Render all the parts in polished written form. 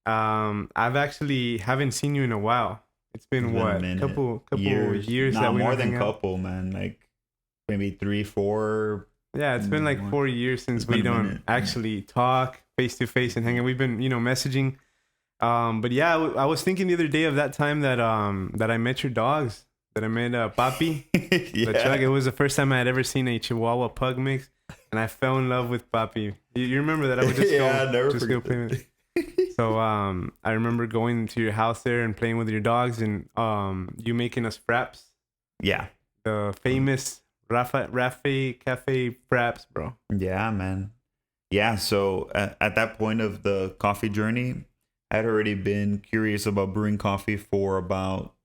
I've actually haven't seen you in a while. It's It's been been a what, minute. couple Years. years Nah, that we more don't than hang out. couple, man. Like maybe three, four. Yeah, it's been like More. 4 years It's since been we a don't minute. Yeah. actually talk face to face and hang out. We've been, messaging. But yeah, I was thinking the other day of that time that I met your dogs. That I met Papi, the Chug. It Yeah. was the first time I had ever seen a Chihuahua pug mix, and I fell in love with Papi. You remember that? I would just Yeah, I never go forget play with. that. So I remember going to your house there and playing with your dogs, and you making us fraps, Yeah. the famous Rafa Cafe fraps, bro. Yeah, man. Yeah, so at that point of the coffee journey, I had already been curious about brewing coffee for about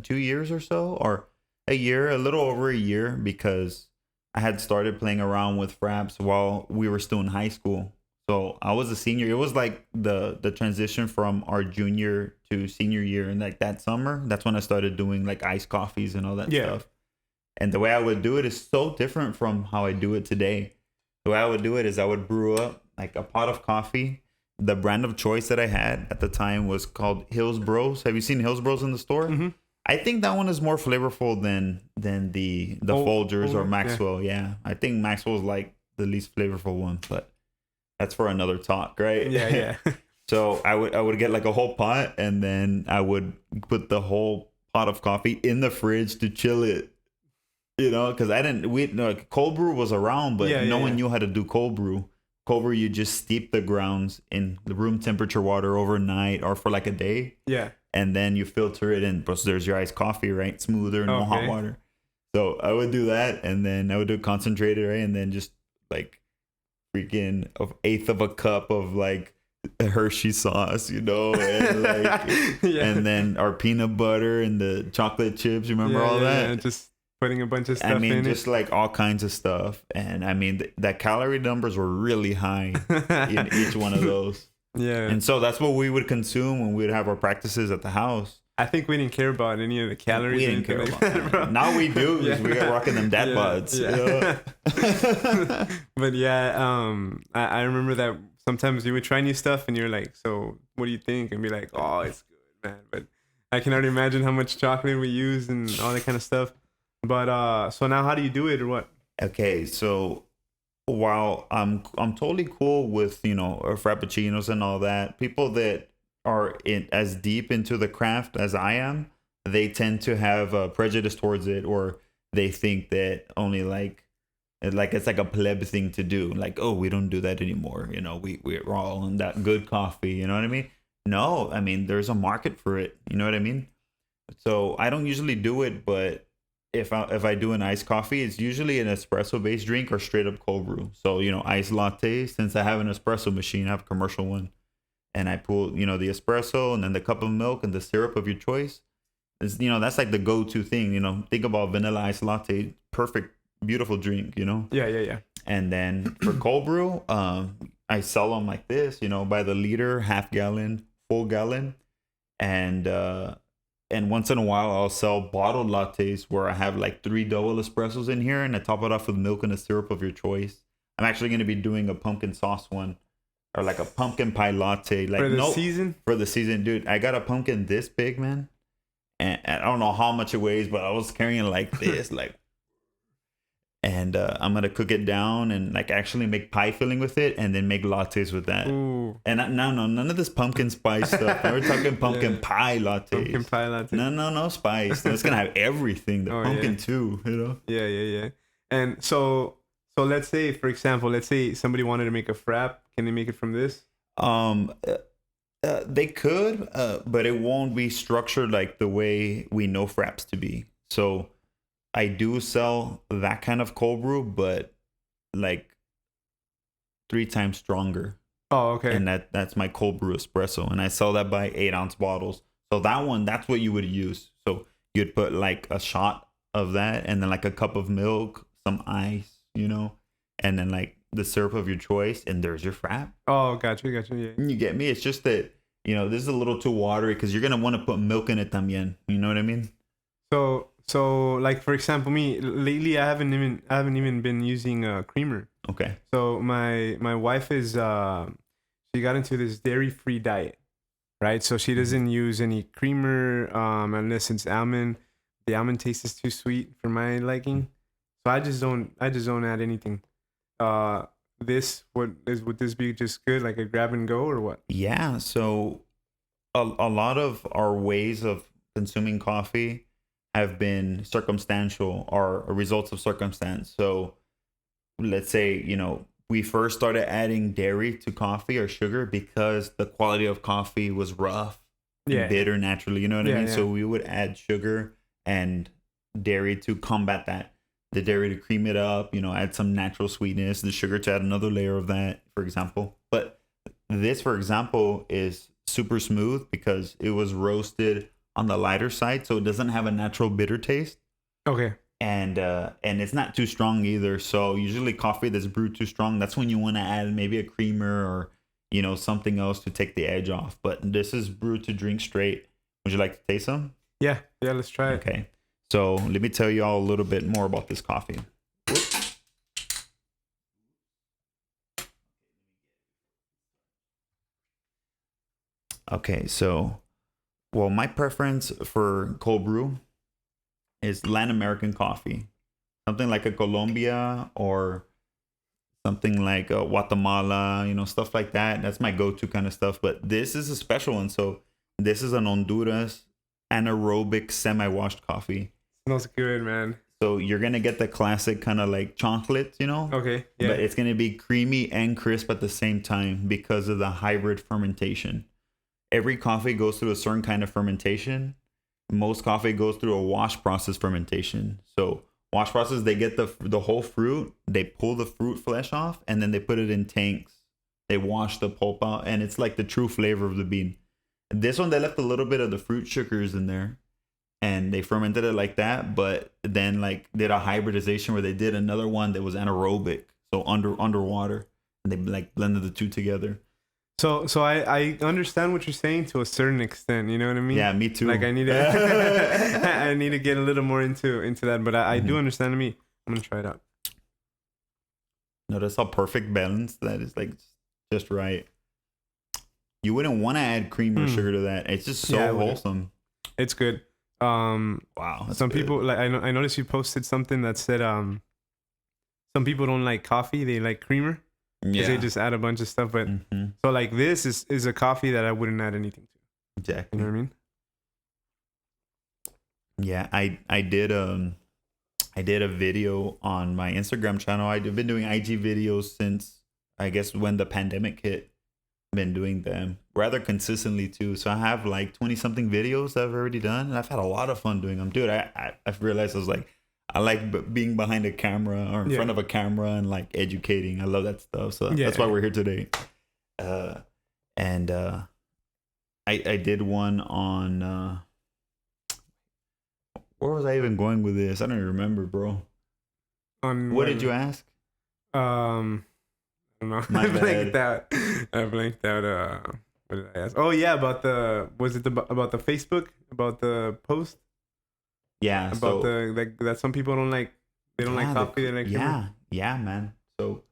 2 years or so, or a year, a little over a year, because I had started playing around with fraps while we were still in high school. So I was a senior. It was like the transition from our junior to senior year, and like that summer, that's when I started doing like iced coffees and all that Yeah. stuff. And the way I would do it is so different from how I do it today. The way I would do it is I would brew up like a pot of coffee. The brand of choice that I had at the time was called Hills Bros. Have you seen Hills Bros in the store? Mm-hmm. I think that one is more flavorful than the Folgers or Yeah. Maxwell. Yeah, I think Maxwell's like the least flavorful one, but that's for another talk, right? Yeah, yeah. So I would get like a whole pot, and then I would put the whole pot of coffee in the fridge to chill it. Because I didn't we no, like, cold brew was around, but Yeah, no yeah, one yeah. knew how to do cold brew. Cold brew, you just steep the grounds in the room temperature water overnight or for like a day, Yeah. and then you filter it in. Plus, there's your iced coffee, right? Smoother, no hot Okay. water. So I would do that, and then I would do concentrated, right? And then just like freaking of eighth of a cup of like Hershey sauce, and like Yeah. and then our peanut butter and the chocolate chips. You remember all that? Yeah. Just putting a bunch of stuff I mean, in just like all kinds of stuff. And I mean, the calorie numbers were really high in it. each one of those. Yeah. And so that's what we would consume when we would have our practices at the house. I think we didn't care about any of the calories. We or didn't care anything about like that. bro. Now we do, because we got rocking them dad Yeah, buds. yeah. But yeah, I remember that sometimes you would try new stuff and you're like, so what do you think? And be like, oh, it's good, man. But I can already imagine how much chocolate we use and all that kind of stuff. But so now how do you do it or what? Okay, so while I'm totally cool with frappuccinos and all that, people that are in as deep into the craft as I am, they tend to have a prejudice towards it, or they think that only like it's like a pleb thing to do. Like, oh, we don't do that anymore. We're all on that good coffee. You know what I mean? No, I mean there's a market for it. You know what I mean? So I don't usually do it, but if I do an iced coffee, it's usually an espresso based drink or straight up cold brew. So iced latte. Since I have an espresso machine, I have a commercial one, and I pull the espresso and then the cup of milk and the syrup of your choice. That's like the go to thing. Think about vanilla iced latte, perfect, beautiful drink. Yeah. And then for cold brew, I sell them like this. By the liter, half gallon, full gallon, and once in a while, I'll sell bottled lattes where I have like 3 double espressos in here, and I top it off with milk and a syrup of your choice. I'm actually going to be doing a pumpkin sauce one, or like a pumpkin pie latte. Like For the season? For the season, dude. I got a pumpkin this big, man, and I don't know how much it weighs, but I was carrying it like this, like. And I'm gonna cook it down and like actually make pie filling with it, and then make lattes with that. Ooh. And no, none of this pumpkin spice stuff. We're talking pumpkin Yeah. pie lattes. Pumpkin pie latte. No spice. It's gonna have Oh, everything. The pumpkin yeah. too. Yeah. And so let's say, for example, somebody wanted to make a frap. Can they make it from this? They could, but it won't be structured like the way we know fraps to be. So I do sell that kind of cold brew, but like 3 times stronger. Oh, okay. And that's my cold brew espresso, and I sell that by 8-ounce bottles. So that's what you would use. So you'd put like a shot of that, and then like a cup of milk, some ice, and then like the syrup of your choice, and there's your frap. Oh, gotcha. Yeah. You get me? It's just that this is a little too watery, because you're gonna want to put milk in it también. You know what I mean? So like for example, me lately I haven't even been using a creamer. Okay. So my wife is she got into this dairy free diet, right? So she doesn't use any creamer unless it's almond. The almond taste is too sweet for my liking, so I just don't add anything. Would this be just good, like a grab and go, or what? Yeah. So a lot of our ways of consuming coffee have been circumstantial or results of circumstance. So let's say, we first started adding dairy to coffee or sugar because the quality of coffee was rough and Yeah, bitter naturally. You know what I yeah, mean? yeah. So we would add sugar and dairy to combat that. The dairy to cream it up, add some natural sweetness, the sugar to add another layer of that, for example. But this, for example, is super smooth because it was roasted on the lighter side, so it doesn't have a natural bitter taste, Okay. and it's not too strong either. So usually coffee that's brewed too strong, that's when you want to add maybe a creamer or something else to take the edge off. But this is brewed to drink straight. Would you like to taste some? Yeah, yeah. Let's try it. Okay. So let me tell you all a little bit more about this coffee. Okay, so well, my preference for cold brew is Latin American coffee, something like a Colombia or something like Guatemala, stuff like that. That's my go-to kind of stuff. But this is a special one. So this is an Honduras anaerobic semi-washed coffee. Smells good, man. So you're gonna get the classic kind of like chocolate, Okay. Yeah. but it's gonna be creamy and crisp at the same time because of the hybrid fermentation. Every coffee goes through a certain kind of fermentation. Most coffee goes through a wash process fermentation. So wash process, they get the whole fruit, they pull the fruit flesh off, and then they put it in tanks. They wash the pulp out, and it's like the true flavor of the bean. This one, they left a little bit of the fruit sugars in there, and they fermented it like that. But then like did a hybridization where they did another one that was anaerobic, so underwater, and they like blended the two together. So I understand what you're saying to a certain extent. You know what I mean? Yeah, me too. Like I need to I need to get a little more into that, but I do understand me. I'm gonna try it out. Notice how perfect balance that is, like just right. You wouldn't want to add cream or sugar to that. It's just so Yeah, I wouldn't. wholesome. It's good. Wow. Some people like I noticed you posted something that said some people don't like coffee, they like creamer. Because they just add a bunch of stuff, but so like this is a coffee that I wouldn't add anything to. Exactly. You know what I mean? Yeah, I did a video on my Instagram channel. I've been doing IG videos since I guess when the pandemic hit. Been doing them rather consistently too. So I have like 20 something videos that I've already done, and I've had a lot of fun doing them. Dude, I've realized I was like, I like being behind a camera or in front of a camera and like educating. I love that stuff. So that's why we're here today. I did one on where was I even going with this? I don't even remember, bro. What did you ask? I don't know. My bad. I blanked out. What did I ask? Oh yeah, about the about the Facebook, about the post? Yeah, about the like that some people don't like. They don't like coffee. They like sugar. Yeah, man. So,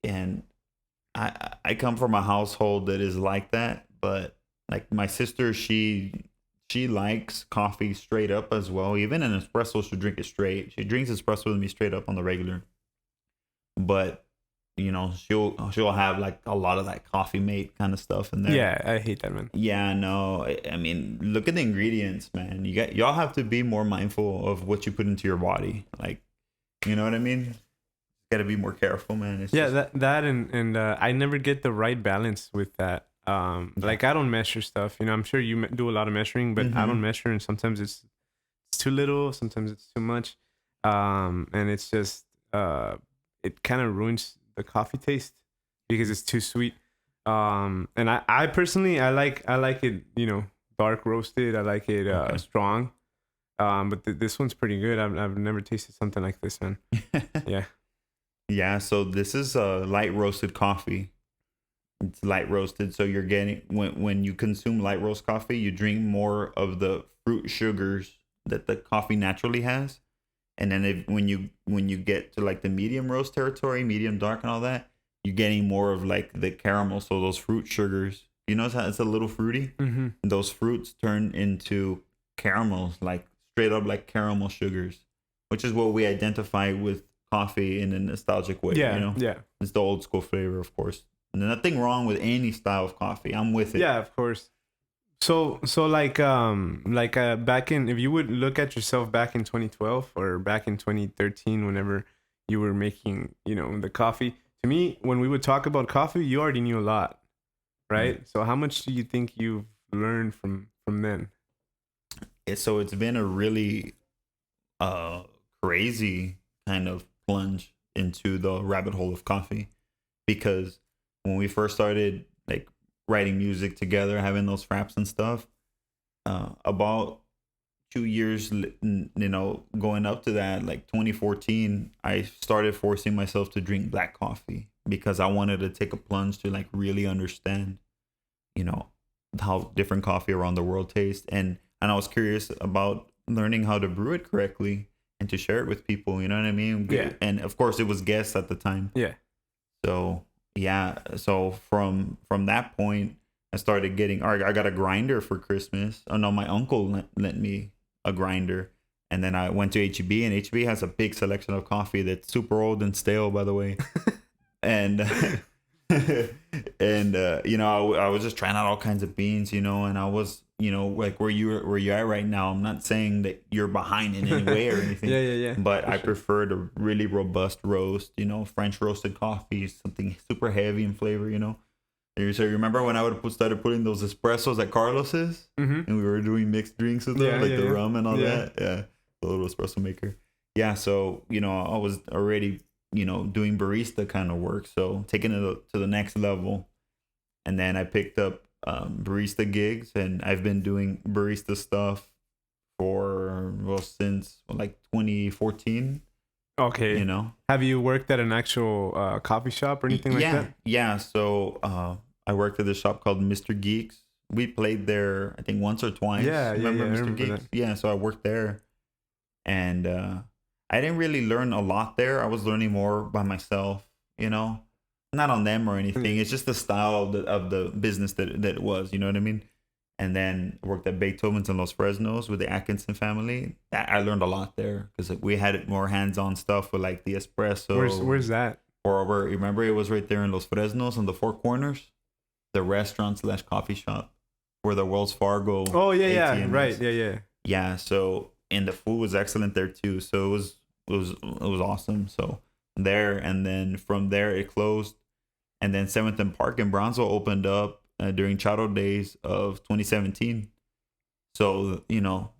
and I come from a household that is like that, but like my sister, she likes coffee straight up as well. Even an espresso, she'll drink it straight. She drinks espresso with me straight up on the regular. But she'll have like a lot of that coffee mate kind of stuff in there. Yeah, I hate that, man. Yeah, no, I mean, look at the ingredients, man. Y'all have to be more mindful of what you put into your body. Like, you know what I mean? Got to be more careful, man. It's that and I never get the right balance with that. Like I don't measure stuff. I'm sure you do a lot of measuring, but I don't measure, and sometimes it's too little, sometimes it's too much, and it's just it kind of ruins the coffee taste because it's too sweet. And I personally I like it, dark roasted. I like it strong. But this one's pretty good. I've never tasted something like this, man. Yeah. Yeah, so this is a light roasted coffee. It's light roasted, so you're getting when you consume light roast coffee, you drink more of the fruit sugars that the coffee naturally has. And then when you get to like the medium roast territory, medium dark and all that, you're getting more of like the caramel, so those fruit sugars You know, it's a little fruity. Mm-hmm. And those fruits turn into caramels, like straight up like caramel sugars, which is what we identify with coffee in a nostalgic way. Yeah. You know, Yeah. it's the old school flavor, of course. And nothing wrong with any style of coffee. I'm with it. Yeah, of course. So like back in, if you would look at yourself back in 2012 or back in 2013, whenever you were making, the coffee, to me, when we would talk about coffee, you already knew a lot, right? So how much do you think you've learned from then? So it's been a really crazy kind of plunge into the rabbit hole of coffee, because when we first started like writing music together, having those fraps and stuff, about 2 years, going up to that, like 2014, I started forcing myself to drink black coffee because I wanted to take a plunge to like really understand, how different coffee around the world tastes. And I was curious about learning how to brew it correctly and to share it with people, you know what I mean? Yeah. And of course it was guests at the time. Yeah. So yeah, so from that point, I started getting. I got a grinder for Christmas. Oh no, my uncle lent me a grinder, and then I went to HEB, and HEB has a big selection of coffee that's super old and stale, by the way. And and I was just trying out all kinds of beans, and I was, like where you're at right now. I'm not saying that you're behind in any way or anything. Yeah. But I prefer the really robust roast, French roasted coffee, something super heavy in flavor, So you remember when I started putting those espressos at Carlos's, Mm-hmm. and we were doing mixed drinks with them, the rum and all that. Yeah, the little espresso maker. Yeah, so I was already doing barista kind of work, so taking it to the next level, and then I picked up barista gigs, and I've been doing barista stuff since like 2014. Okay. Have you worked at an actual coffee shop or anything like that? Yeah. So I worked at this shop called Mr. Geeks. We played there, I think, once or twice. Remember Mr. Geeks? That. Yeah. So I worked there, and I didn't really learn a lot there. I was learning more by myself. Not on them or anything. It's just the style of the business that it was. You know what I mean? And then worked at Beethoven's and Los Fresnos with the Atkinson family. I learned a lot there because we had more hands-on stuff with like the espresso. Where's that? Or remember, it was right there in Los Fresnos on the Four Corners, the restaurant / coffee shop where the Wells Fargo. Oh yeah, ATM right, is. yeah. Yeah. So, and the food was excellent there too. So it was awesome. So there, and then from there it closed, and then 7th and Park in Bronzeville opened up during Charo days of 2017. So,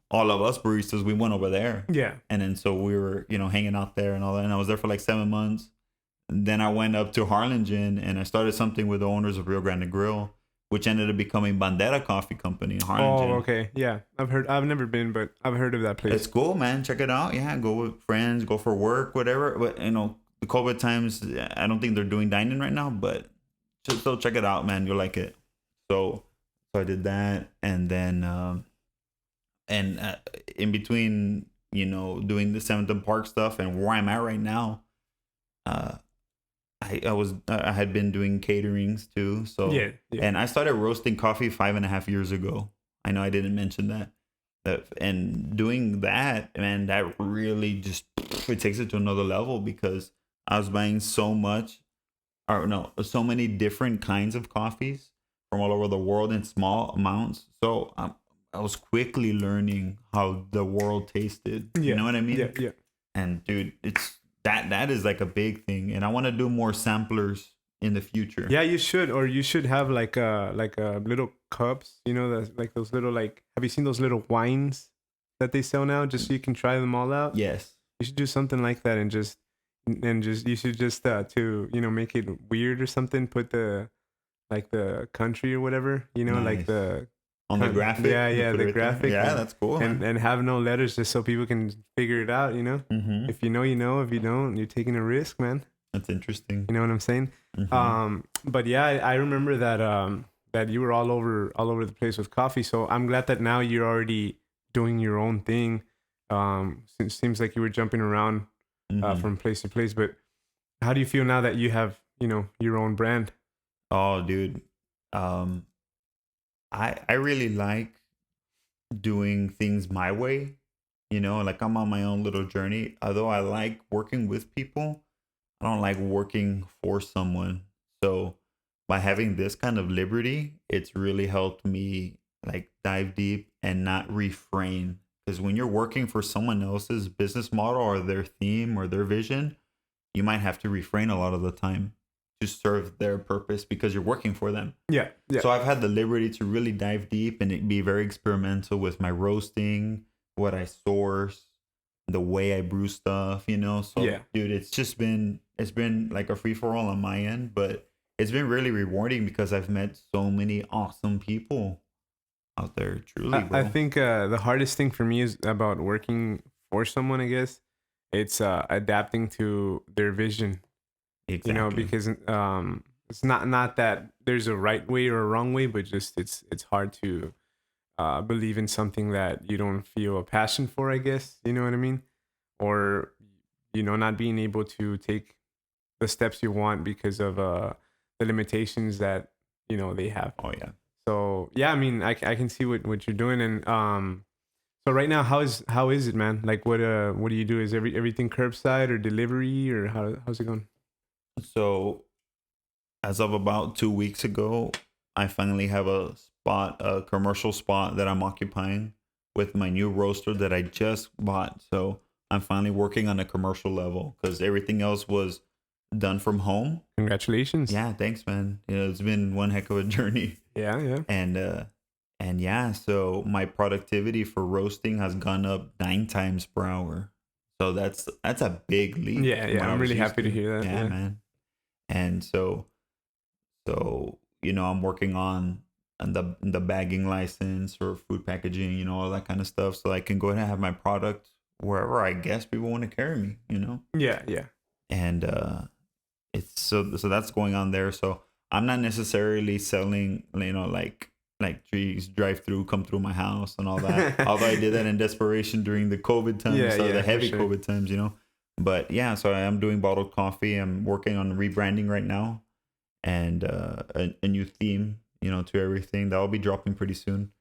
all of us baristas, we went over there. Yeah. And then so we were, hanging out there and all that. And I was there for like 7 months. And then I went up to Harlingen and I started something with the owners of Rio Grande Grill, which ended up becoming Bandera Coffee Company in Harlingen. Oh, okay. Yeah. I've never been, but I've heard of that place. It's cool, man. Check it out. Yeah. Go with friends, go for work, whatever. But, the COVID times, I don't think they're doing dining right now, but just still check it out, man. You'll like it. So I did that, and then in between, doing the 7th and Park stuff and where I'm at right now, I had been doing caterings too. So yeah. And I started roasting coffee 5.5 years ago. I know I didn't mention that. And doing that, man, that really just it takes it to another level because I was buying so many different kinds of coffees from all over the world in small amounts. So I was quickly learning how the world tasted. Yeah. You know what I mean? Yeah. And dude, it's that is like a big thing. And I want to do more samplers in the future. Yeah, you should, or you should have like a little cups, that's like those little have you seen those little wines that they sell now just so you can try them all out? Yes. You should do something like that and you should just to make it weird or something, put the country or whatever, Nice. like the on the graphic. Yeah, the graphic. Yeah, that's cool. And have no letters just so people can figure it out, Mm-hmm. If you know, if you don't, you're taking a risk, man. That's interesting. You know what I'm saying? Mm-hmm. But yeah, I remember that you were all over the place with coffee. So I'm glad that now you're already doing your own thing. It seems like you were jumping around from place to place. But how do you feel now that you have, your own brand? Oh, dude. I really like doing things my way. You know, like I'm on my own little journey. Although I like working with people, I don't like working for someone. So by having this kind of liberty, it's really helped me like dive deep and not refrain. Because when you're working for someone else's business model or their theme or their vision, you might have to refrain a lot of the time to serve their purpose because you're working for them. Yeah, yeah. So I've had the liberty to really dive deep and it be very experimental with my roasting, what I source, the way I brew stuff, you know. So Yeah. dude, it's been like a free for all on my end, but it's been really rewarding because I've met so many awesome people out there, truly, I bro. think the hardest thing for me is about working for someone, I guess. It's adapting to their vision, Exactly. because it's not that there's a right way or a wrong way, but just it's hard to believe in something that you don't feel a passion for, I guess. You know what I mean? Or not being able to take the steps you want because of the limitations that they have. Oh yeah. So yeah, I mean, I can see what you're doing, and so right now, how is it, man? Like, what do you do? Is everything curbside or delivery, or how's it going? So as of about 2 weeks ago, I finally have a commercial spot that I'm occupying with my new roaster that I just bought. So I'm finally working on a commercial level because everything else was done from home. Congratulations. Yeah, thanks, man. You know, it's been one heck of a journey, Yeah, yeah. and yeah, so my productivity for roasting has gone up 9 times per hour. So that's a big leap Yeah, from yeah. what I I'm was really used happy to to. hear that. Yeah, Yeah. man. And so you know, I'm working on the bagging license for food packaging, you know, all that kind of stuff, so I can go ahead and have my product wherever I guess people want to carry me, you know. Yeah, yeah. And it's so that's going on there. So I'm not necessarily selling, you know, like trees drive through, come through my house and all that. Although I did that in desperation during the COVID Yeah, times, so the yeah, for heavy sure. COVID times, you know. But yeah, so I am doing bottled coffee. I'm working on rebranding right now and a new theme, you know, to everything that will be dropping pretty soon.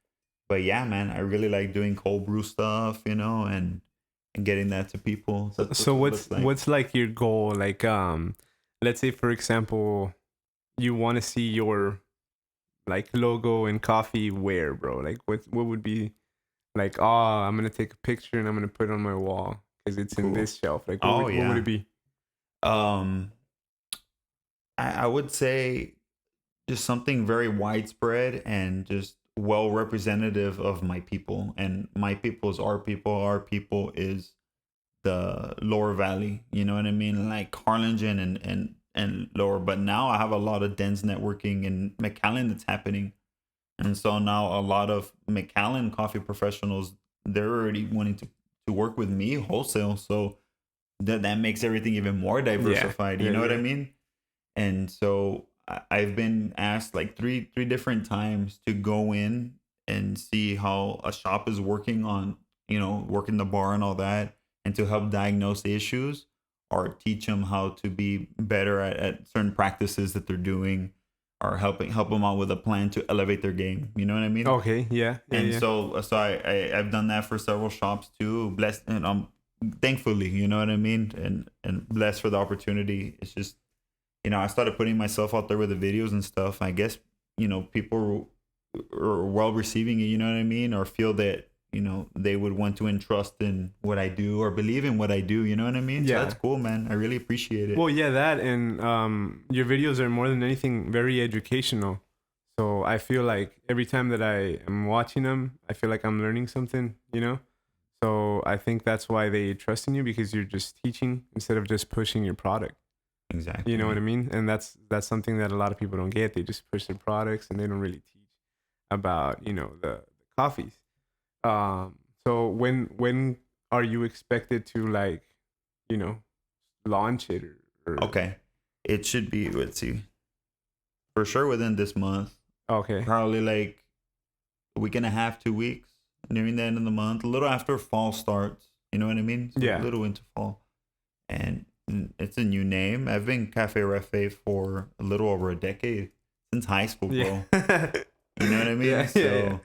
But yeah, man, I really like doing cold brew stuff, you know, and getting that to people. So, That's so what it what's looks like. what's like your goal? Like, let's say for example, you want to see your like logo and coffee where, bro? Like, what would be like? Oh, I'm gonna take a picture and I'm gonna put it on my wall because it's in Cool. this shelf. Like, what Oh would what would yeah. it be? Um, I would say just something very widespread and just well representative of my people. And my people is our people. Our people is the Lower Valley. You know what I mean? Like Harlingen and Lower. But now I have a lot of dense networking in McAllen that's happening. And so now a lot of McAllen coffee professionals, they're already wanting to work with me wholesale. So that makes everything even more Yeah, diversified. You yeah, know what I yeah. mean? And so I've been asked like three different times to go in and see how a shop is working on, you know, working the bar and all that, and to help diagnose the issues or teach them how to be better at certain practices that they're doing, or help them out with a plan to elevate their game. You know what I mean? Okay, yeah, yeah, And yeah. so I've done that for several shops too. Blessed, and thankfully, you know what I mean, and blessed for the opportunity. It's just, you know, I started putting myself out there with the videos and stuff. I guess, you know, people are well receiving it, you know what I mean? Or feel that, you know, they would want to entrust in what I do or believe in what I do, you know what I mean? So that's Yeah. cool, man. I really appreciate it. Well, yeah, that and your videos are more than anything very educational. So I feel like every time that I am watching them, I feel like I'm learning something. So I think that's why they trust in you because you're just teaching instead of just pushing your product. You Exactly, know what I man. mean? And that's something that a lot of people don't get. They just push their products and they don't really teach about, the coffees. Um so when are you expected to like, you know, launch it or Okay. It should be, let's see, for sure within this month, okay. probably like a week and a half, 2 weeks, nearing the end of the month, a little after fall starts. You know what I mean? So a Yeah. little into fall. And it's a new name. I've been Cafe Refe for a little over a decade, since high school, Yeah. bro. You know what I mean? Yeah, So yeah, yeah.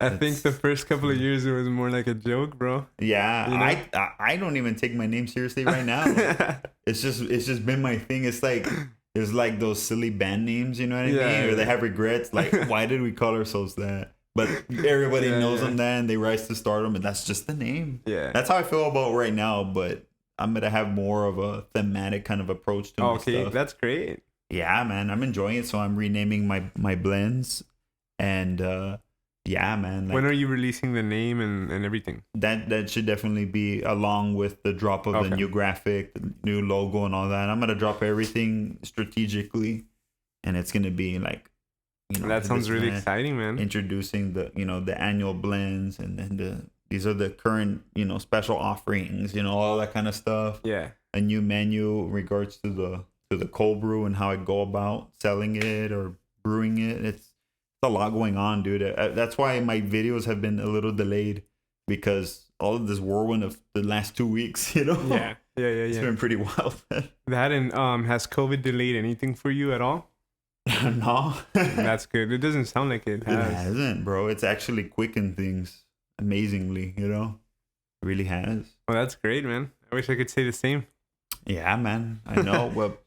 I think the it's first couple of years it was more like a joke, bro. yeah, You know? I don't even take my name seriously right now. It's just been my thing. It's like there's like those silly band names, you know what I mean? Yeah, Or they yeah. have regrets, like why did we call ourselves that? But everybody Yeah, knows yeah. them then. They rise to stardom, and that's just the name. Yeah. That's how I feel about right now. But I'm gonna have more of a thematic kind of approach to my Okay, stuff. that's great. Yeah, man, I'm enjoying it. So I'm renaming my blends, and yeah, man, When are like you releasing the name and everything? that should definitely be along with the drop of the Okay. new graphic, the new logo, and all that. I'm gonna drop everything strategically, and it's gonna be like, That this sounds really man exciting, man. introducing the the annual blends, and then these are the current special offerings, all that kind of stuff. Yeah. A new menu in regards to the cold brew and how I go about selling it or brewing it. It's a lot going on, dude. That's why my videos have been a little delayed, because all of this whirlwind of the last 2 weeks, Yeah. Yeah, yeah, it's yeah. been pretty wild. That and has COVID delayed anything for you at all? No, That's good. It doesn't sound like it it has. hasn't, bro. It's actually quickened things amazingly, It really has. Well, that's great, man. I wish I could say the same. Yeah, man. I know. Well,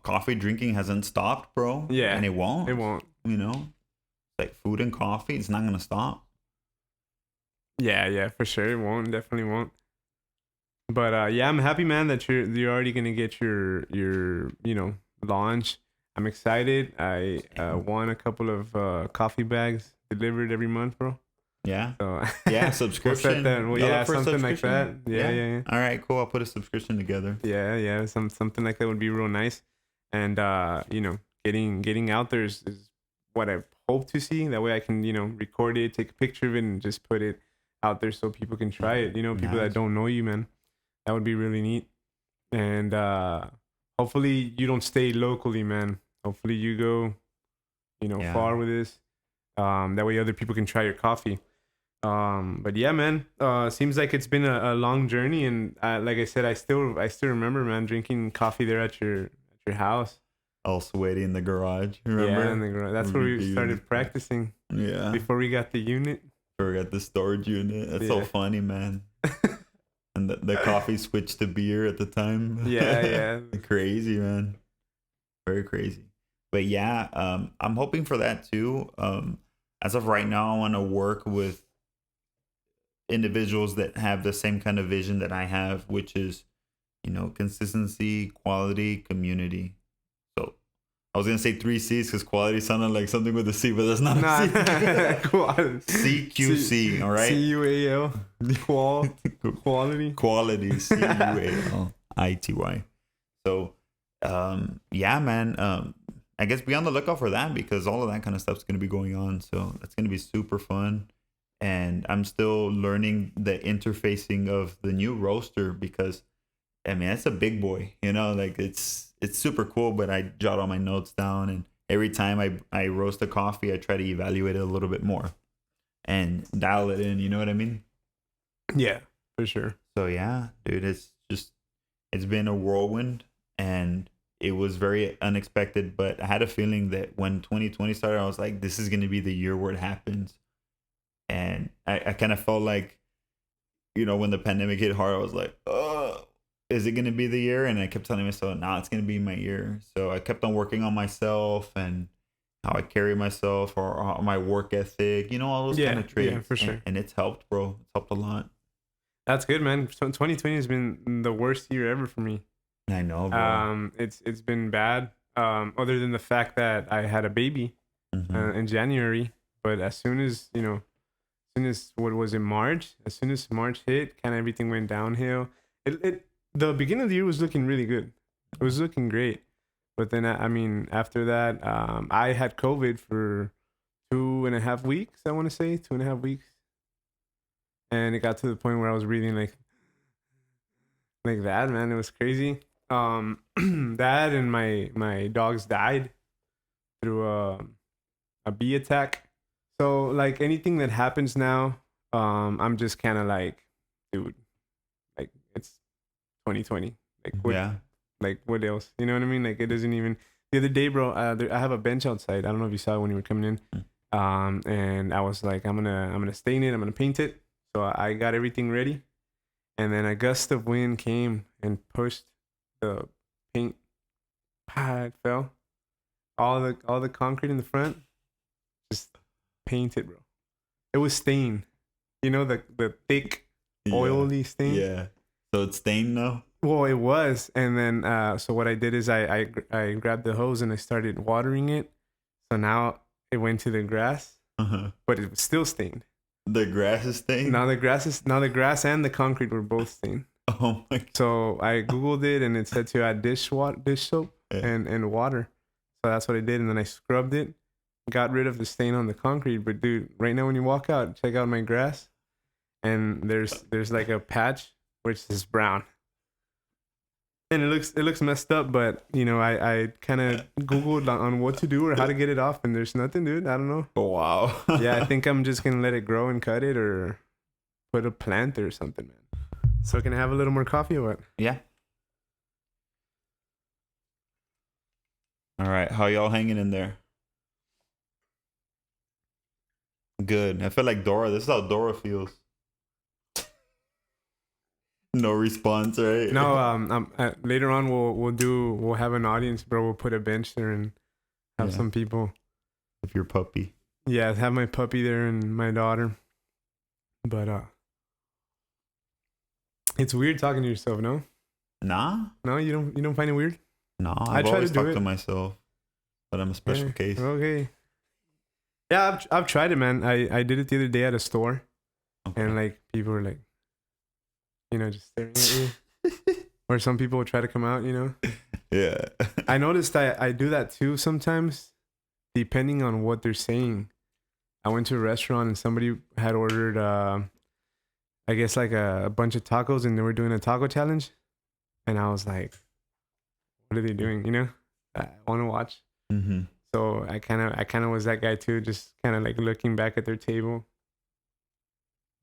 coffee drinking hasn't stopped, bro. Yeah. And it won't. It won't. Like food and coffee, it's not gonna stop. Yeah, yeah, for sure. It won't. Definitely won't. But yeah, I'm happy, man, that you're already gonna get your launch. I'm excited. I won a couple of coffee bags delivered every month, bro. Yeah. So Yeah, we'll subscription. set that. Well, Y'all yeah, up for a something like that. subscription? Yeah, yeah, yeah. All right, cool. I'll put a subscription together. Yeah, yeah. Something like that would be real nice. And getting out there is what I hope to see. That way I can, record it, take a picture of it, and just put it out there so people can try it. People Nice. that don't know you, man. That would be really neat. And hopefully you don't stay locally, man. Hopefully you go, Yeah. far with this. That way other people can try your coffee. But yeah, man. Seems like it's been a long journey, and like I said, I still remember, man, drinking coffee there at your house. All sweaty in the garage. Remember? Yeah, in the garage. That's where we Dude. started practicing Yeah. before we got the unit. Forgot the storage unit. That's so Yeah. funny, man. And the coffee switched to beer at the time. Yeah, yeah. Crazy, man. Very crazy. But yeah, I'm hoping for that too. As of right now, I want to work with individuals that have the same kind of vision that I have, which is, consistency, quality, community. So I was gonna say 3 C's because quality sounded like something with a C, but that's not Nah, a C. quality. CQC, all right? CUAL. Quality. Quality, CUALITY. So, yeah, man. I guess be on the lookout for that, because all of that kind of stuff's going to be going on. So that's going to be super fun. And I'm still learning the interfacing of the new roaster, because, I mean, that's a big boy, like it's super cool, but I jot all my notes down, and every time I roast a coffee, I try to evaluate it a little bit more and dial it in, you know what I mean? Yeah, for sure. So yeah, dude, it's been a whirlwind, and it was very unexpected, but I had a feeling that when 2020 started, I was like, this is going to be the year where it happens. And I kind of felt like, when the pandemic hit hard, I was like, oh, is it going to be the year? And I kept telling myself, nah, it's going to be my year. So I kept on working on myself and how I carry myself, or my work ethic, all those kind of traits. Yeah, for sure. And it's helped, bro. It's helped a lot. That's good, man. So 2020 has been the worst year ever for me. I know, bro. It's been bad. Other than the fact that I had a baby in January, but as soon as what was it, March? As soon as March hit, kind of everything went downhill. The beginning of the year was looking really good. It was looking great, but then after that, I had COVID for 2.5 weeks. I want to say 2.5 weeks, and it got to the point where I was breathing like that, man. It was crazy. That and my dogs died through a bee attack. So like anything that happens now, I'm just kind of like, dude, like it's 2020. Like what? Yeah. Like what else? You know what I mean? Like it doesn't even. The other day, bro, I have a bench outside. I don't know if you saw it when you were coming in. And I was like, I'm gonna stain it. I'm gonna paint it. So I got everything ready, and then a gust of wind came and pushed the paint. It fell. All the concrete in the front just painted, bro. It was stained. You know the thick Yeah. oily stain. Yeah. So it's stained now. Well, it was, and then so what I did is I grabbed the hose and I started watering it. So now it went to the grass, but it was still stained. The grass is stained. Now the grass and the concrete were both stained. Oh my god. So I googled it and it said to add dish soap Yeah. and water. So that's what I did, and then I scrubbed it, got rid of the stain on the concrete. But dude, right now when you walk out, check out my grass, and there's like a patch which is brown. And it looks messed up, but you know, I kind of googled on what to do or how to get it off, and there's nothing, dude. I don't know. Oh, wow. Yeah, I think I'm just gonna let it grow and cut it, or put a plant or something, man. So can I have a little more coffee or what? Yeah. All right. How y'all hanging in there? Good. I feel like Dora. This is how Dora feels. No response, right? No, later on we'll have an audience, bro. We'll put a bench there and have Yeah. some people. With your puppy. Yeah, have my puppy there and my daughter. But it's weird talking to yourself, no? Nah. No, you don't find it weird? Nah. I I've try always to do talked it. to myself, but I'm a special Yeah, case. Okay. Yeah, I've tried it, man. I did it the other day at a store, Okay. and like people were like, you know, just staring at you. Or some people will try to come out, you know. Yeah. I noticed I do that too sometimes, depending on what they're saying. I went to a restaurant and somebody had ordered, I guess like a bunch of tacos, and they were doing a taco challenge, and I was like, "What are they doing?" You know, I want to watch. Mm-hmm. So I kind of was that guy too, just kind of like looking back at their table,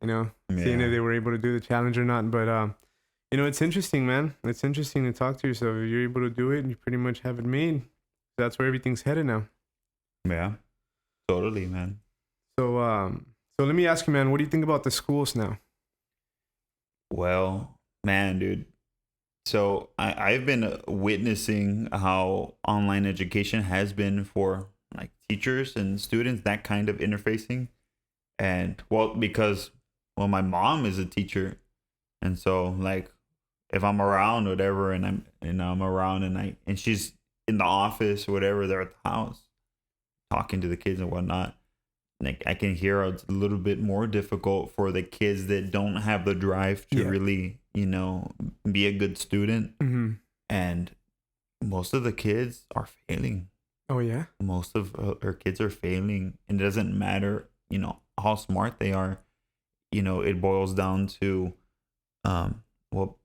you know, seeing if they were able to do the challenge or not. But you know, it's interesting, man. It's interesting to talk to yourself. If you're able to do it, you pretty much have it made. That's where everything's headed now. Yeah. Totally, man. So let me ask you, man, what do you think about the schools now? Well, man, dude. So I've been witnessing how online education has been for like teachers and students, that kind of interfacing. And well, because my mom is a teacher, and so like if I'm around or whatever, and I'm around and she's in the office or whatever, they're at the house talking to the kids and whatnot. Like I can hear it's a little bit more difficult for the kids that don't have the drive to Yeah. really, be a good student. Mm-hmm. And most of the kids are failing. Oh yeah. Most of our kids are failing, and it doesn't matter, how smart they are. It boils down to, well,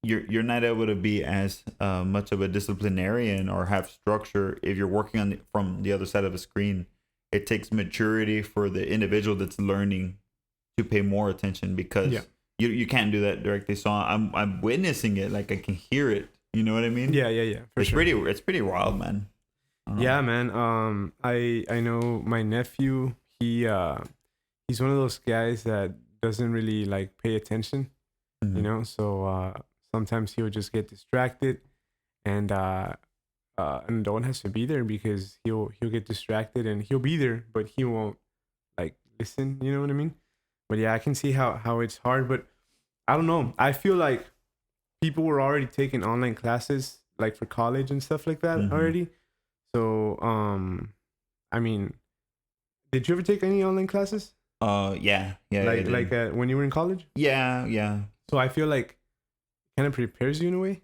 you're not able to be as much of a disciplinarian or have structure if you're working on from the other side of a screen. It takes maturity for the individual that's learning to pay more attention, because Yeah. you can't do that directly. So I'm witnessing it, like I can hear it. You know what I mean? Yeah. For It's sure. it's pretty wild, man. I don't know. Yeah, man. I know my nephew. He's one of those guys that doesn't really like pay attention. Mhm. You know, so sometimes he'll just get distracted, and an adult has to be there because he'll get distracted and he'll be there, but he won't like listen. You know what I mean? But yeah, I can see how it's hard, but I don't know. I feel like people were already taking online classes like for college and stuff like that Mhm. already. So I mean, did you ever take any online classes? Yeah. I Like did. when you were in college? Yeah. So I feel like kind of prepares you in a way.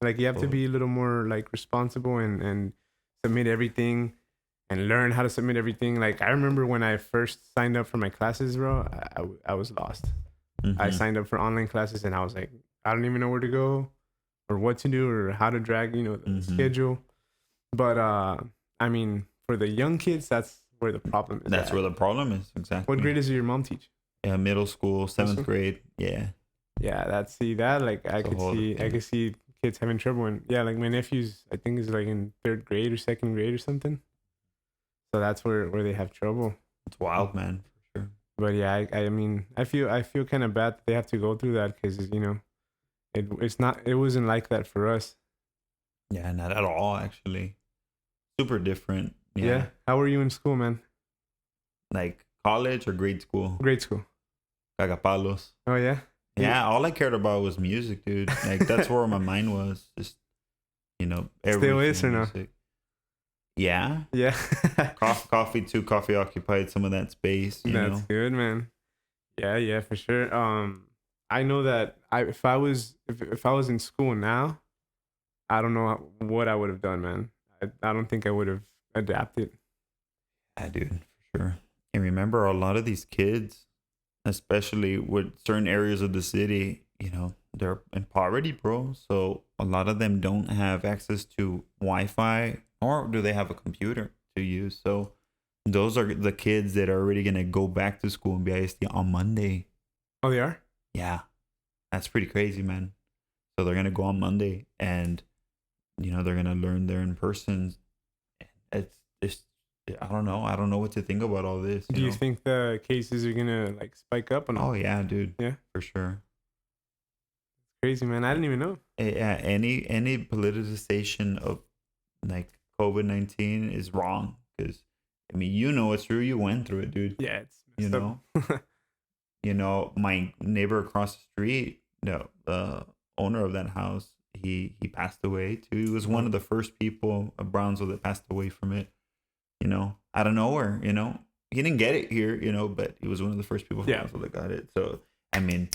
Like you have to Oh. be a little more like responsible and submit everything and learn how to submit everything. Like I remember when I first signed up for my classes, bro, I was lost. I Mhm. signed up for online classes and I was like, I don't even know where to go or what to do or how to drag, the Mhm. schedule. But I mean, for the young kids, that's where the problem is. That's at. where the problem is. Exactly. What grade does your mom teach? Yeah, middle school, seventh school? grade. Yeah. Yeah, that like I It's a could whole see thing. kids having trouble, and yeah, like my nephew's I think is like in third grade or second grade or something. So that's where they have trouble. It's wild, man, for sure. But yeah, I mean, I feel kind of bad that they have to go through that because it wasn't like that for us. Yeah, not at all, actually. Super different. Yeah. Yeah. How were you in school, man? Like college or grade school? Grade school. Cagapalos. Oh yeah. Yeah, all I cared about was music, dude. Like that's where my mind was. Just Still is or no? music. Yeah. Yeah. Coffee occupied some of that space, you That's know. good, man. Yeah, for sure. I know that if I was in school now, I don't know what I would have done, man. I don't think I would have adapted. Yeah, dude, for sure. And remember, a lot of these kids, especially with certain areas of the city, they're in poverty, bro. So a lot of them don't have access to Wi-Fi, or do they have a computer to use? So those are the kids that are already gonna go back to school in BISD on Monday. Oh, they are? Yeah, that's pretty crazy, man. So they're gonna go on Monday, and they're gonna learn there in person. It's I don't know. I don't know what to think about all this. Do you think the cases are gonna like spike up or not? Oh yeah, dude. Yeah, for sure. Crazy, man. I didn't even know. Yeah, any politicization of like COVID-19 is wrong, because I mean, it's true. You went through it, dude. Yeah, it's you messed up. know. My neighbor across the street, the owner of that house, he passed away too. He was one of the first people of Brownsville that passed away from it. Out of nowhere. He didn't get it here. But he was one of the first people from Brownsville that got it. So I mean,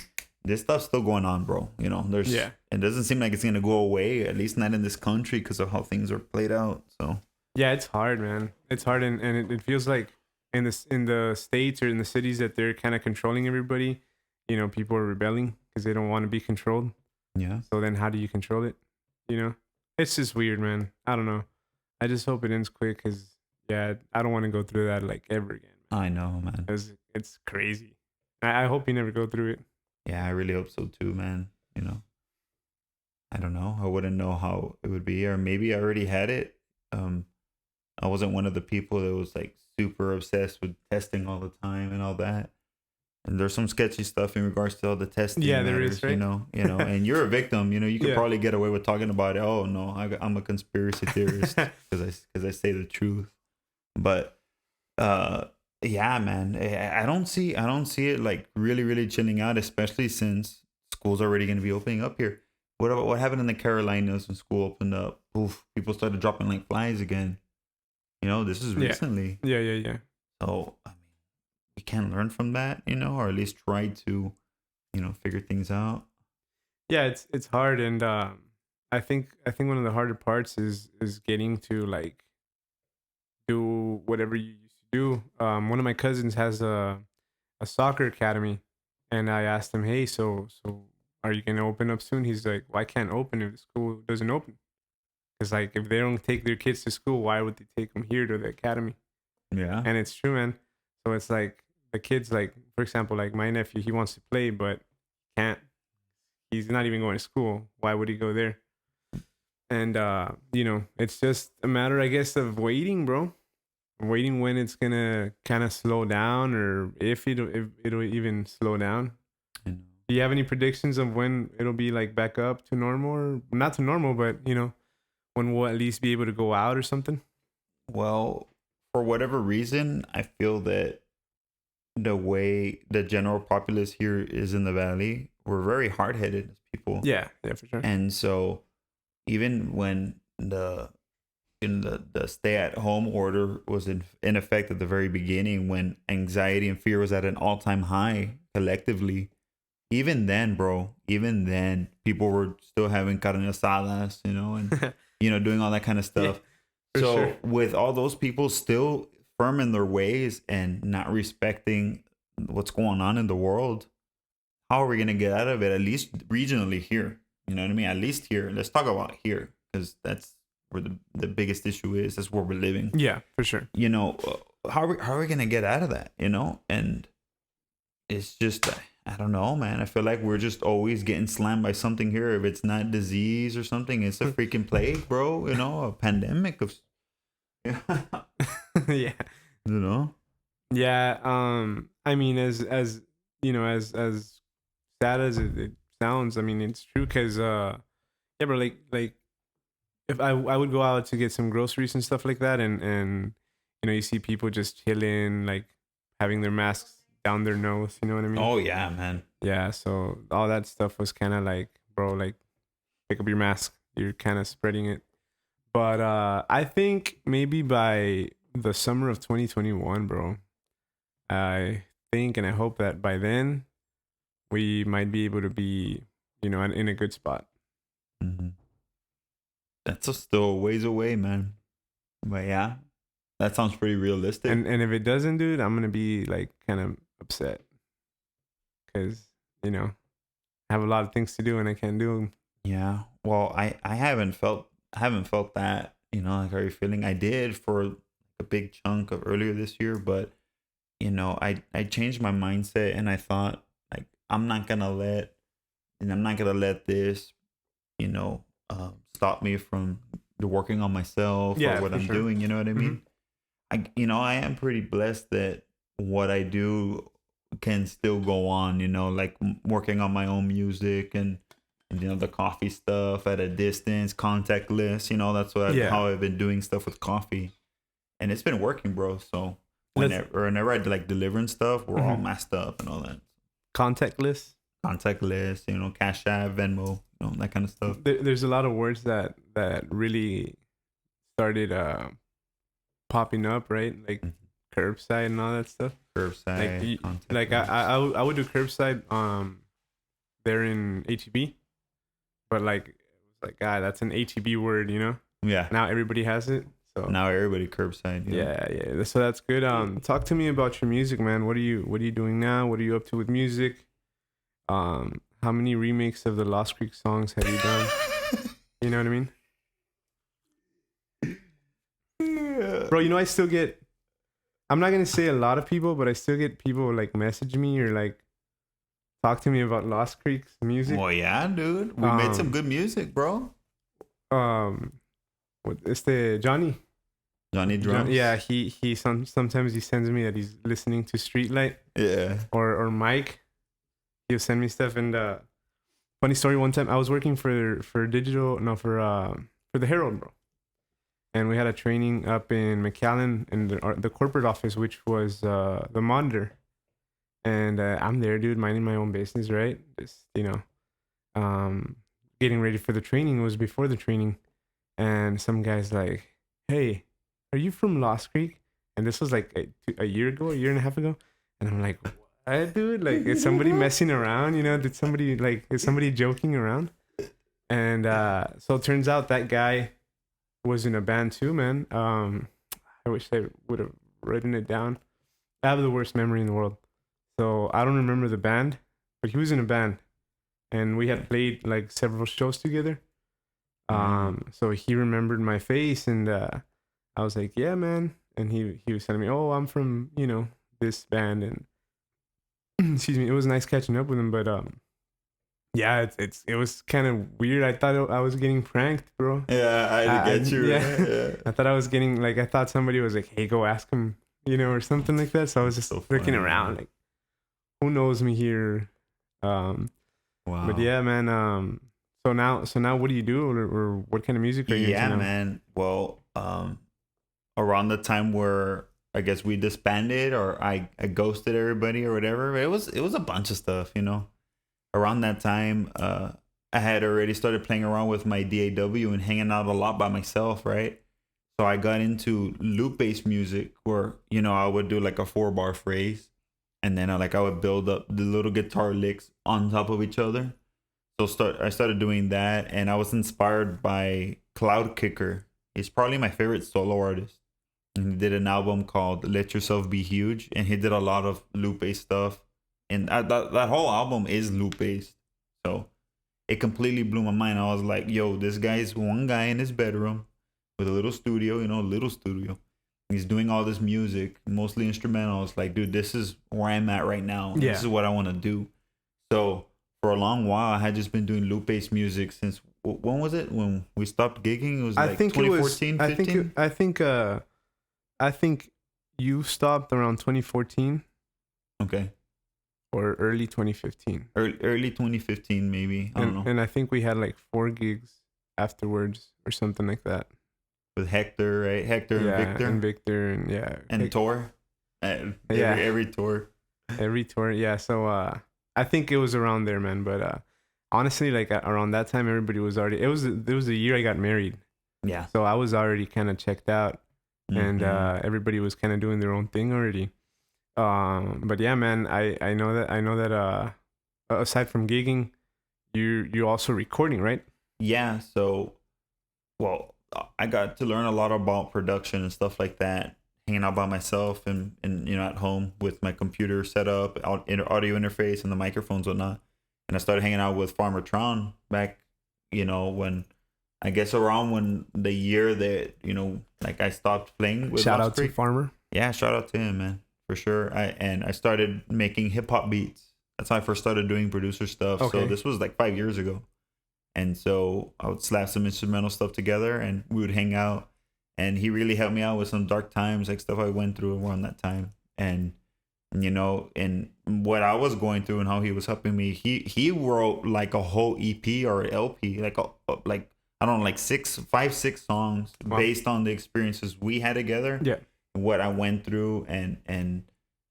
this stuff's still going on, bro. It doesn't seem like it's gonna go away, at least not in this country, because of how things are played out. So yeah, it's hard, man. It's hard, and it feels like in the states or in the cities that they're kind of controlling everybody. People are rebelling because they don't want to be controlled. Yeah. So then, how do you control it? It's just weird, man. I don't know. I just hope it ends quick, because I don't want to go through that like ever again. I know, man. It's crazy. I hope you never go through it. Yeah, I really hope so too, man. I don't know. I wouldn't know how it would be, or maybe I already had it. I wasn't one of the people that was like super obsessed with testing all the time and all that. And there's some sketchy stuff in regards to all the testing. Yeah, there is, right? And you're a victim. You could probably get away with talking about it. Oh no, I'm a conspiracy theorist because I say the truth. But yeah, man, I don't see it like really, really chilling out, especially since school's already going to be opening up here. What happened in the Carolinas when school opened up? Oof, people started dropping like flies again. This is recently. Yeah. So I mean, we can learn from that, or at least try to, figure things out. Yeah, it's hard, and I think one of the harder parts is getting to like do whatever you used to do. One of my cousins has a soccer academy, and I asked him, hey, so are you gonna open up soon? He's like, well, I can't open if the school doesn't open. Because like if they don't take their kids to school, why would they take them here to the academy? Yeah. And it's true, man. So it's like the kids, like for example, like my nephew, he wants to play but can't. He's not even going to school. Why would he go there? And it's just a matter, I guess, of waiting, bro. Waiting when it's gonna kind of slow down, or if it'll even slow down. Do you have any predictions of when it'll be like back up to normal, or not to normal, but when we'll at least be able to go out or something? Well, for whatever reason, I feel that the way the general populace here is in the valley, we're very hard-headed as people. Yeah, for sure. And so even when the stay-at-home order was in effect at the very beginning, when anxiety and fear was at an all-time high collectively, even then, people were still having carne asadas, and doing all that kind of stuff. Yeah, so sure. With all those people still firm in their ways and not respecting what's going on in the world, how are we going to get out of it? At least regionally here, you know what I mean? At least here. Let's talk about here, because that's where the biggest issue is. That's where we're living. Yeah, for sure. How are we going to get out of that? And it's just, I don't know, man. I feel like we're just always getting slammed by something here. If it's not disease or something, it's a freaking plague, bro. A pandemic of. Yeah. You know? Yeah. I mean, as you know, as sad as it sounds, I mean, it's true. Cause yeah, but like if I would go out to get some groceries and stuff like that, and you know, you see people just chilling, like having their masks down their nose. You know what I mean? Oh yeah, man. Yeah. So all that stuff was kind of like, bro, like pick up your mask. You're kind of spreading it. But I think maybe by the summer of 2021, bro, I think and I hope that by then we might be able to be, you know, in a good spot. Hmm. That's still a ways away, man. But yeah, that sounds pretty realistic. And if it doesn't, dude, I'm gonna be like kind of upset because you know I have a lot of things to do and I can't do them. Yeah. Well, I haven't felt that, like how you're feeling. I did for a big chunk of earlier this year, but I changed my mindset and I thought like I'm not gonna let this, stop me from the working on myself or Yeah, what for I'm sure. doing. You know what I Hmm. mean? I am pretty blessed that what I do can still go on, like working on my own music and the coffee stuff at a distance, contactless, that's Yeah. how I've been doing stuff with coffee. And it's been working, bro. So Let's whenever I like delivering stuff, we're all mhm. masked up and all that. Contactless. Contactless, Cash App, Venmo, that kind of stuff. There's a lot of words that really started popping up, right? Like Mhm. curbside and all that stuff. Like Curbside, like I, contactless. I would do curbside there in HEB, but like it was like God, that's an HEB word, you know. Yeah. Now everybody has it, so Now everybody curbside. Yeah. yeah. So that's good. Talk to me about your music, man. What are you doing now? What are you up to with music? How many remakes of the Lost Creek songs have you done? You know what I mean, Yeah. bro? You know I still get. I'm not gonna say a lot of people, but I still get people like message me or like talk to me about Lost Creek's music. Well, yeah, dude. We made some Um, good music, bro. um, it's the Johnny. Johnny Drums. Yeah, sometimes he sends me that he's listening to Streetlight Yeah. or Mike. He'll send me stuff. And funny story, one time I was working for digital, no, for the Herald, bro, and we had a training up in McAllen in the corporate office, which was the Monitor. And I'm there, dude, minding my own business, right? Just getting ready for the training. It was before the training, and some guy's like, "Hey, are you from Lost Creek?" And this was like a year ago, a year and a half ago, and I'm like, "What, dude? Like, is somebody messing around? You know, is somebody joking around?" And so it turns out that guy was in a band too, man. I wish I would have written it down. I have the worst memory in the world. So I don't remember the band, but he was in a band and we had played like several shows together. So he remembered my face and I was like, "Yeah, man." And he was telling me, "Oh, I'm from, this band." And excuse me, it was nice catching up with him, but yeah, it was kind of weird. I thought I was getting pranked, bro. Yeah, I get you. Yeah. Yeah. I thought I was getting like I thought somebody was like, "Hey, go ask him," or something like that. So I was just So looking funny, around man. like, who knows me here? Um, but Wow. yeah, man. So now, what do you do, or what kind of music are you into Yeah, now? man. Well, around the time where I guess we disbanded or I ghosted everybody or whatever, it was a bunch of stuff. Around that time, I had already started playing around with my DAW and hanging out a lot by myself, right? So I got into loop based music where, I would do like a 4-bar phrase and then I would build up the little guitar licks on top of each other. So I started doing that and I was inspired by Cloud Kicker. He's probably my favorite solo artist. And he did an album called Let Yourself Be Huge and he did a lot of loop based stuff. And that whole album is loop based. So it completely blew my mind. I was like, yo, this guy's one guy in his bedroom with a little studio, little studio. He's doing all this music, mostly instrumentals. Like, dude, this is where I'm at right now. Yeah, This is what I want to do. So for a long while, I had just been doing loop based music since when was it? When we stopped gigging? It was I like think it was. 2014, 15? I think I think you stopped around 2014 Okay. or early 2015. Early 2015, maybe. I don't know. And I think we had like 4 gigs afterwards or something like that. With Hector, right? Hector Yeah, and Victor. and Victor and yeah. And Tor. Every, Yeah. every tour. Every tour, yeah. So I think it was around there, man. But honestly, like around that time, everybody was already. It was a year I got married, Yeah. so I was already kind of checked out, and Mhm. everybody was kind of doing their own thing already. But yeah, man, I know that aside from gigging, you're also recording, right? Yeah. So, well, I got to learn a lot about production and stuff like that, hanging out by myself and at home with my computer set up, audio interface, and the microphones and whatnot. And I started hanging out with Farmer Tron back, when I guess around when the year that like I stopped playing with Shout Lost out to Creek. Farmer. Yeah, shout out to him, man, for sure. I started making hip hop beats. That's how I first started doing producer stuff. Okay. So this was like 5 years ago. And so I would slap some instrumental stuff together and we would hang out. And he really helped me out with some dark times, like stuff I went through around that time. And and what I was going through and how he was helping me, he wrote like a whole EP or LP, like I don't know, like 6 songs. Wow. Based on the experiences we had together. Yeah. What I went through and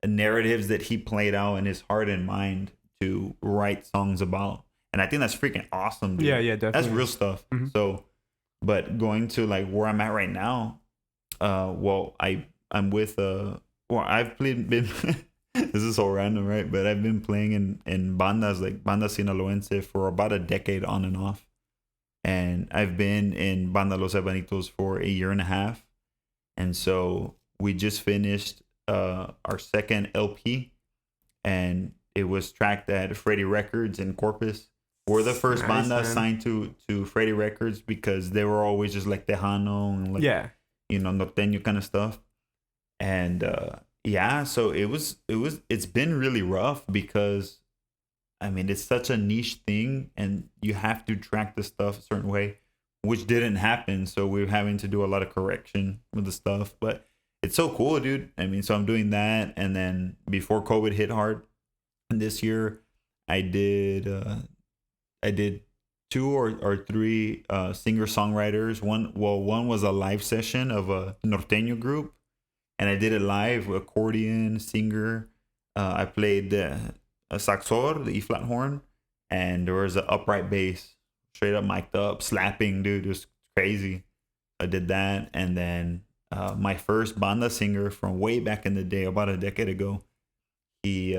narratives that he played out in his heart and mind to write songs about. And I think that's freaking awesome, dude. Yeah, definitely. That's real stuff. Mhm. So, but going to like where I'm at right now, well, I'm with I've been this is so random, right? But I've been playing in bandas like Banda Sinaloense for about a decade on and off. And I've been in Banda Los Ebanitos for a year and a half. And so we just finished our second LP, and it was tracked at Freddie Records in Corpus. We're the first Nice, banda man. signed to Freddie Records because they were always just like Tejano and like Yeah. norteño kind of stuff. And yeah, so it's been really rough because I mean it's such a niche thing and you have to track the stuff a certain way, which didn't happen. So we're having to do a lot of correction with the stuff, but it's so cool, dude. I mean, so I'm doing that, and then before COVID hit hard this year, I did 2 or 3 singer songwriters. One was a live session of a norteño group, and I did it live, accordion, singer. I played a saxor, the E flat horn, and there was an upright bass, straight up mic'd up, slapping, dude. It was crazy. I did that, and then my first banda singer from way back in the day, about a decade ago, he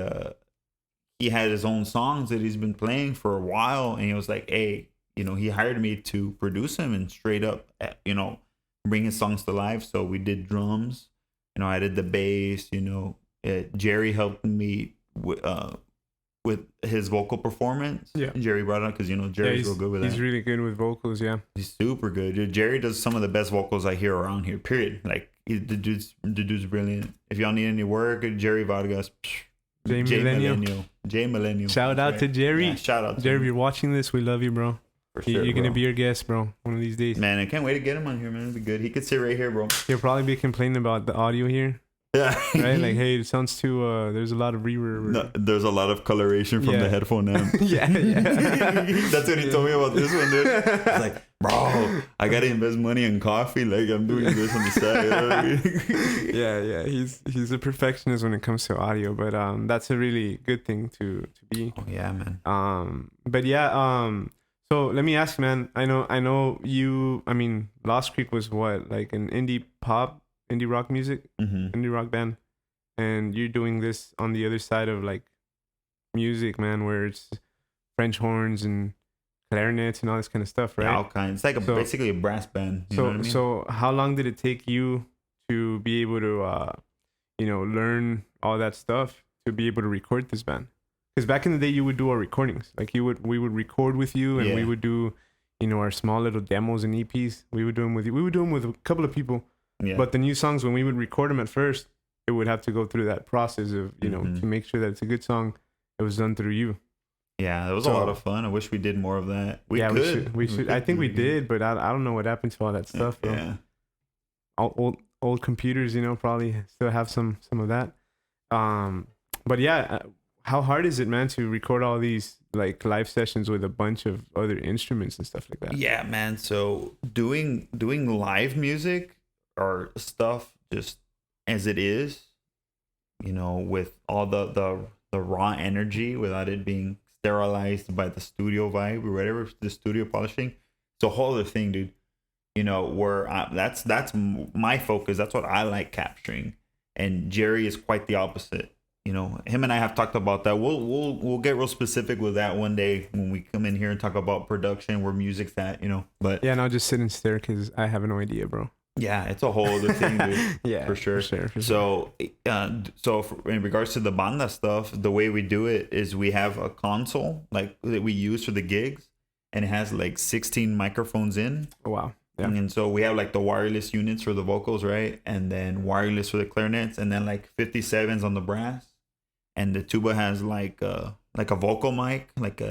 had his own songs that he's been playing for a while, and he was like, hey, he hired me to produce him and straight up, bring his songs to life. So we did drums, I did the bass, Jerry helped me with his vocal performance. Yeah. Jerry brought it up because Jerry's real good with that. He's really good with vocals, yeah. He's super good. Dude, Jerry does some of the best vocals I hear around here. Period. Like the dude's brilliant. If y'all need any work, Jerry Vargas. Jay Millennial. Jay Millennial. Shout out to Jerry. Yeah, shout out to Jerry, if him. you're watching this, we love you, bro. For sure, You're gonna bro. be our guest, bro, one of these days. Man, I can't wait to get him on here, man. It'll be good. He could sit right here, bro. He'll probably be complaining about the audio here, Yeah. right? Like, hey, it sounds too. There's a lot of reverb. No, there's a lot of coloration from Yeah. the headphone amp. yeah. That's what he told me about this one, dude. He's like, bro, I gotta invest money in coffee. Like I'm doing this on the side. You know what I mean? yeah. He's a perfectionist when it comes to audio, but that's a really good thing to be. Oh yeah, man. But yeah, so let me ask, man. I know you. I mean, Lost Creek was what, like an indie rock music, Mm-hmm. indie rock band, and you're doing this on the other side of like music, man, where it's French horns and clarinets and all this kind of stuff, right? Yeah, all kinds. It's like So- basically a brass band. You know what I mean? So how long did it take you to be able to, learn all that stuff to be able to record this band? Because back in the day, you would do our recordings. Like we would record with you, and we Yeah. would do, our small little demos and EPs. We would do them with you. We would do them with a couple of people. yeah. But the new songs, when we would record them at first, it would have to go through that process of, Mhm. to make sure that it's a good song. It was done through you. Yeah, it was So- a lot of fun. I wish we did more of that. We We should. I think we could. did, but I don't know what happened to all that stuff, bro. Yeah. old computers, probably still have some of that. Um, but yeah, how hard is it, man, to record all these like live sessions with a bunch of other instruments and stuff like that? Yeah, man. So doing live music or stuff just as it is, with all the raw energy without it being sterilized by the studio vibe or whatever, the studio polishing. It's a whole other thing, dude. Where that's my focus. That's what I like capturing. And Jerry is quite the opposite. Him and I have talked about that. We'll get real specific with that one day when we come in here and talk about production, where music's at. But Yeah, and I'll just sit and stare because I have no idea, bro. yeah, it's a whole other thing, dude. Yeah, for sure. for sure. So, in regards to the banda stuff, the way we do it is we have a console like that we use for the gigs, and it has like 16 microphones in. Oh, wow. Yeah. And so we have like the wireless units for the vocals, right? And then wireless for the clarinets, and then like 57s on the brass. And the tuba has like a vocal mic, like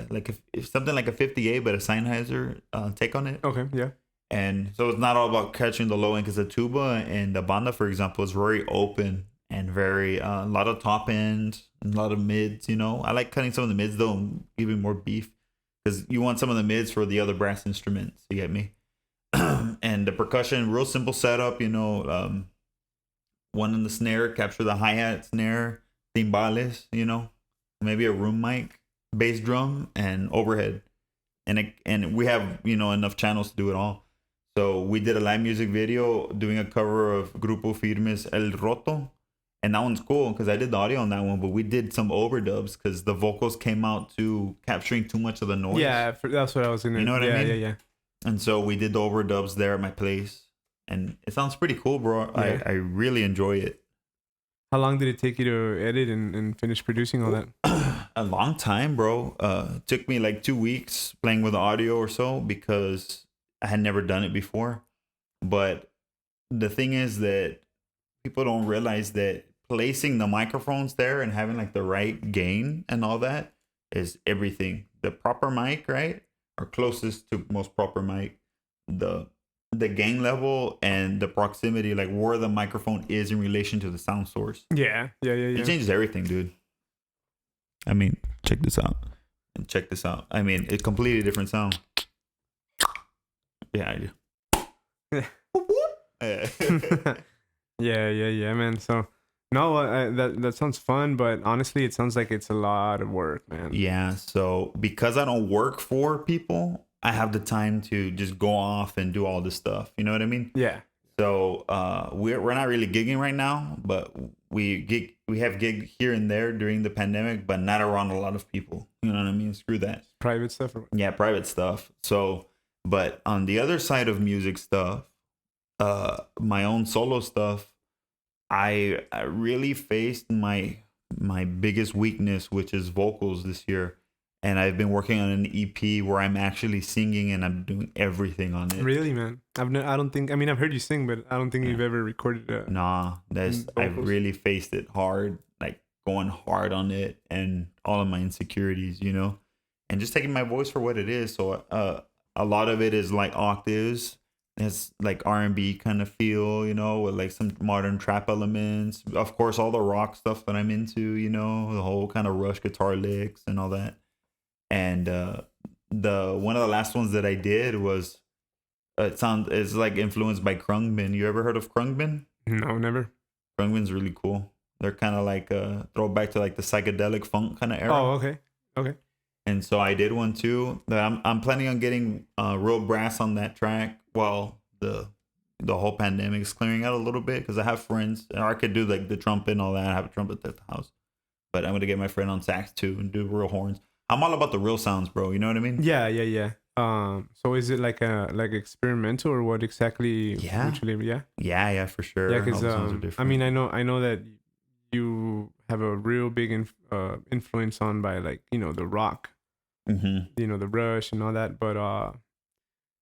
something like a 58, but a Sennheiser take on it. Okay. Yeah. And so it's not all about catching the low end, because the tuba and the banda, for example, is very open and very a lot of top ends, a lot of mids. I like cutting some of the mids though, and giving more beef, because you want some of the mids for the other brass instruments. You get me? And the percussion, real simple setup. One in the snare, capture the hi-hat, snare, timbales. Maybe a room mic, bass drum, and overhead. And we have enough channels to do it all. So we did a live music video doing a cover of Grupo Firme's El Roto. And that one's cool because I did the audio on that one, but we did some overdubs because the vocals came out capturing too much of the noise. Yeah, that's what I was going to... You know what I mean? Yeah. And so we did the overdubs there at my place. And it sounds pretty cool, bro. Yeah. I really enjoy it. How long did it take you to edit and finish producing all that? A long time, bro. It took me like 2 weeks playing with the audio or so, because I had never done it before. But the thing is that people don't realize that placing the microphones there and having like the right gain and all that is everything. The proper mic, right? Or closest to most proper mic. The gain level and the proximity, like where the microphone is in relation to the sound source. Yeah. It changes everything, dude. I mean, check this out. And check this out. I mean, it's completely different sound. Yeah, I do. Yeah, man. So, no, that sounds fun, but honestly, it sounds like it's a lot of work, man. Yeah, so because I don't work for people, I have the time to just go off and do all this stuff. You know what I mean? Yeah. So we're not really gigging right now, but we have gig here and there during the pandemic, but not around a lot of people. You know what I mean? Screw that. Private stuff? Yeah, private stuff. So, but on the other side of music stuff, my own solo stuff, I really faced my biggest weakness, which is vocals this year. And I've been working on an EP where I'm actually singing and I'm doing everything on it. Really, man? I don't think... I mean, I've heard you sing, but I don't think you've ever recorded it. Nah, I've really faced it hard, like going hard on it and all of my insecurities, and just taking my voice for what it is. So a lot of it is like octaves. It's like R&B kind of feel, with like some modern trap elements. Of course, all the rock stuff that I'm into, the whole kind of Rush guitar licks and all that. And the one of the last ones that I did was it's like influenced by Khruangbin. You ever heard of Khruangbin? No, never. Khruangbin's really cool. They're kind of like throwback to like the psychedelic funk kind of era. Oh, okay. And so I did one too. I'm planning on getting real brass on that track while the whole pandemic is clearing out a little bit, because I have friends, or I could do like the trumpet and all that. I have a trumpet at the house, but I'm gonna get my friend on sax too and do real horns. I'm all about the real sounds, bro. You know what I mean? Yeah. So is it like experimental, or what exactly? Yeah. Yeah, for sure. Yeah, because I mean, I know that you have a real big influence on by like the rock, the Rush and all that, but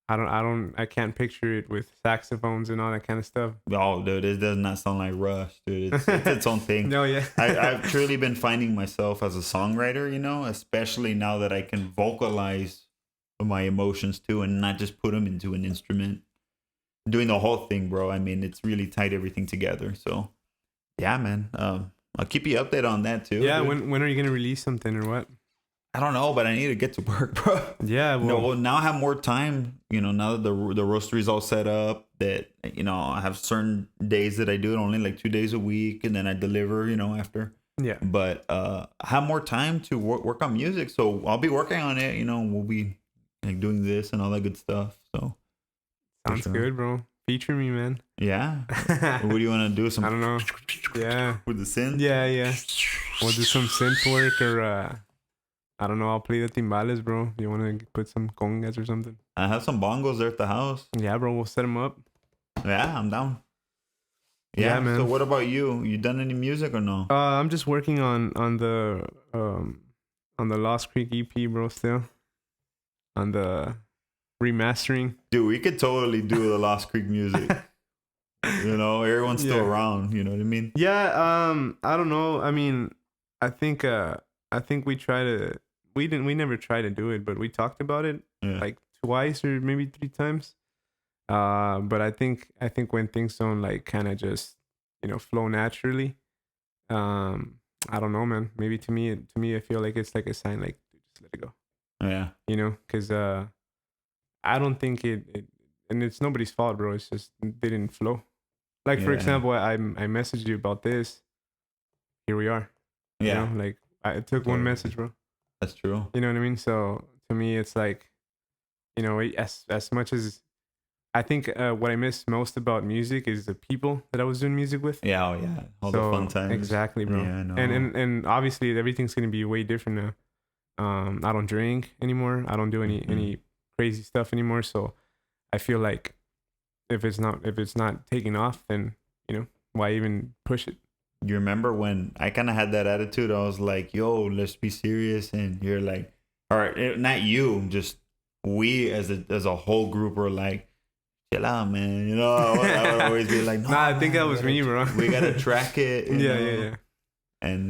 I can't picture it with saxophones and all that kind of stuff. Oh, dude, it does not sound like Rush, dude. It's its own thing. No, yeah. I've truly been finding myself as a songwriter, especially now that I can vocalize my emotions too and not just put them into an instrument. doing the whole thing, bro. I mean, it's really tied everything together. So, yeah, man. I'll keep you updated on that too. Yeah, dude. when are you gonna release something or what? I don't know, but I need to get to work, bro. Yeah, well, Now I have more time. Now that the roastery is all set up, that I have certain days that I do it, only like 2 days a week, and then I deliver. After. yeah. But I have more time to work on music, so I'll be working on it. We'll be like doing this and all that good stuff. So Sounds sure. good, bro. Feature me, man. yeah. What do you want to do? Some I don't know. Yeah. with the synth. Yeah, yeah. We'll do some synth work or I don't know. I'll play the timbales, bro. You want to put some congas or something? I have some bongos there at the house. Yeah, bro. We'll set them up. Yeah, I'm down. Yeah, man. So what about you? You done any music or no? I'm just working on the Lost Creek EP, bro. Still on the remastering. Dude, we could totally do the Lost Creek music. Everyone's still Yeah. around. You know what I mean? Yeah. I don't know. I mean, I think we never tried to do it, but we talked about it Yeah. like twice or maybe 3 times. But I think when things don't like kind of just flow naturally, I don't know, man. Maybe to me I feel like it's like a sign, like just let it go, Yeah. because I don't think it and it's nobody's fault, bro. It's just they didn't flow. Like for Yeah. example, I messaged you about this. Here we are. Yeah. Like I took one message, bro. That's true. You know what I mean? So to me, it's like, as much as I think what I miss most about music is the people that I was doing music with. Yeah. Oh yeah. All the fun times. Exactly, bro. Yeah, I know. And obviously everything's gonna be way different now. I don't drink anymore. I don't do any crazy stuff anymore. So I feel like if it's not taking off, then why even push it? You remember when I kind of had that attitude? I was like, "Yo, let's be serious," and you're like, "All right, not you, just we as a whole group are like, chill out, man." I would always be like, "No, Nah, I think that was me, bro. We gotta track it." Yeah. And